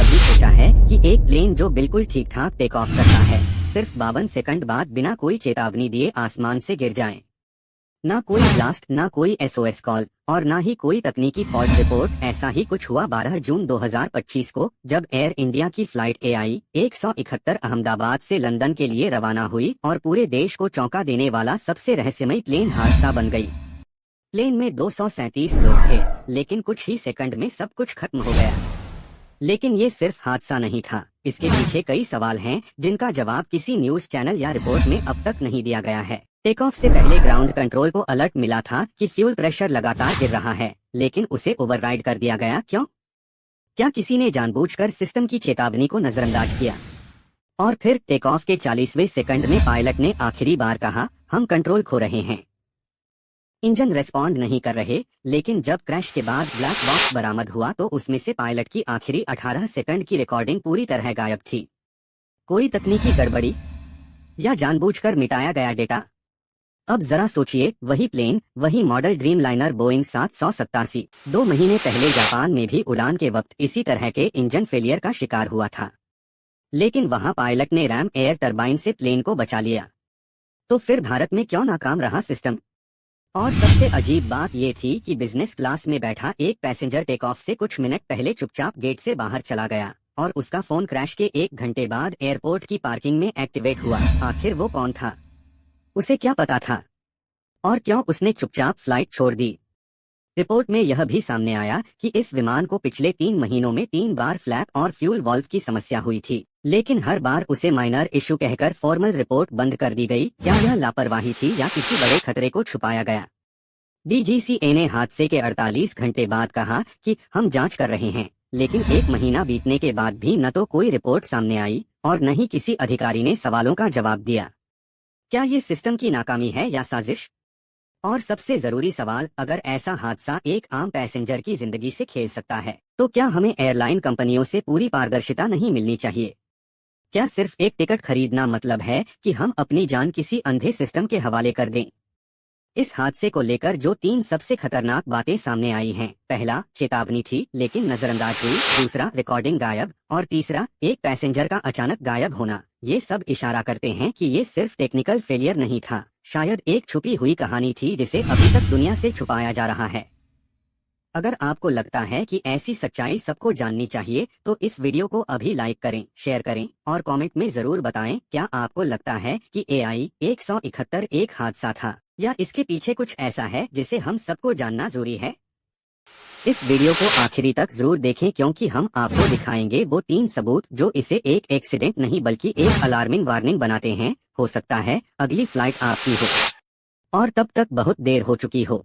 कभी सोचा है कि एक प्लेन जो बिल्कुल ठीक ठाक टेक ऑफ करता है, सिर्फ 52 सेकंड बाद बिना कोई चेतावनी दिए आसमान से गिर जाए? ना कोई ब्लास्ट, ना कोई एसओएस कॉल और ना ही कोई तकनीकी फॉल्ट रिपोर्ट। ऐसा ही कुछ हुआ 12 जून 2025 को, जब एयर इंडिया की फ्लाइट AI 171 अहमदाबाद से लंदन के लिए रवाना हुई और पूरे देश को चौंका देने वाला सबसे रहस्यमयी प्लेन हादसा बन गई। प्लेन में 237 लोग थे, लेकिन कुछ ही सेकंड में सब कुछ खत्म हो गया। लेकिन ये सिर्फ हादसा नहीं था, इसके पीछे कई सवाल हैं जिनका जवाब किसी न्यूज चैनल या रिपोर्ट में अब तक नहीं दिया गया है। टेक ऑफ से पहले ग्राउंड कंट्रोल को अलर्ट मिला था कि फ्यूल प्रेशर लगातार गिर रहा है, लेकिन उसे ओवरराइड कर दिया गया। क्यों? क्या किसी ने जानबूझकर सिस्टम की चेतावनी को नजरअंदाज किया? और फिर टेक ऑफ के 40वें सेकंड में पायलट ने आखिरी बार कहा, हम कंट्रोल खो रहे हैं। इंजन रेस्पॉन्ड नहीं कर रहे, लेकिन जब क्रैश के बाद ब्लैक बॉक्स बरामद हुआ तो उसमें से पायलट की आखिरी 18 सेकंड की रिकॉर्डिंग पूरी तरह गायब थी। कोई तकनीकी गड़बड़ी या जानबूझकर मिटाया गया डेटा? अब जरा सोचिए, वही प्लेन, वही मॉडल ड्रीमलाइनर बोइंग 787 2 महीने पहले जापान में भी उड़ान के वक्त इसी तरह के इंजन फेलियर का शिकार हुआ था, लेकिन वहां पायलट ने रैम एयर टरबाइन से प्लेन को बचा लिया। तो फिर भारत में क्यों नाकाम रहा सिस्टम? और सबसे अजीब बात ये थी कि बिजनेस क्लास में बैठा एक पैसेंजर टेक ऑफ से कुछ मिनट पहले चुपचाप गेट से बाहर चला गया और उसका फोन क्रैश के 1 घंटे बाद एयरपोर्ट की पार्किंग में एक्टिवेट हुआ। आखिर वो कौन था? उसे क्या पता था? और क्यों उसने चुपचाप फ्लाइट छोड़ दी? रिपोर्ट में यह भी सामने आया कि इस विमान को पिछले 3 महीनों में 3 बार फ्लैप और फ्यूल वाल्व की समस्या हुई थी, लेकिन हर बार उसे माइनर इशू कहकर फॉर्मल रिपोर्ट बंद कर दी गई। क्या यह लापरवाही थी या किसी बड़े खतरे को छुपाया गया? DGCA ने हादसे के 48 घंटे बाद कहा कि हम जांच कर रहे हैं, लेकिन 1 महीना बीतने के बाद भी न तो कोई रिपोर्ट सामने आई और न ही किसी अधिकारी ने सवालों का जवाब दिया। क्या ये सिस्टम की नाकामी है या साजिश? और सबसे जरूरी सवाल, अगर ऐसा हादसा एक आम पैसेंजर की जिंदगी से खेल सकता है, तो क्या हमें एयरलाइन कंपनियों से पूरी पारदर्शिता नहीं मिलनी चाहिए? क्या सिर्फ एक टिकट खरीदना मतलब है कि हम अपनी जान किसी अंधे सिस्टम के हवाले कर दें? इस हादसे को लेकर जो 3 सबसे खतरनाक बातें सामने आई हैं, पहला, चेतावनी थी लेकिन नजरअंदाज हुई। दूसरा, रिकॉर्डिंग गायब। और तीसरा, एक पैसेंजर का अचानक गायब होना। ये सब इशारा करते हैं कि ये सिर्फ टेक्निकल फेलियर नहीं था, शायद एक छुपी हुई कहानी थी जिसे अभी तक दुनिया से छुपाया जा रहा है। अगर आपको लगता है कि ऐसी सच्चाई सबको जाननी चाहिए, तो इस वीडियो को अभी लाइक करें, शेयर करें और कमेंट में जरूर बताएं, क्या आपको लगता है कि AI 171 एक हादसा था या इसके पीछे कुछ ऐसा है जिसे हम सबको जानना जरूरी है? इस वीडियो को आखिरी तक जरूर देखें, क्योंकि हम आपको दिखाएंगे वो 3 सबूत जो इसे एक एक्सीडेंट नहीं बल्कि एक अलार्मिंग वार्निंग बनाते हैं। हो सकता है अगली फ्लाइट आपकी हो और तब तक बहुत देर हो चुकी हो।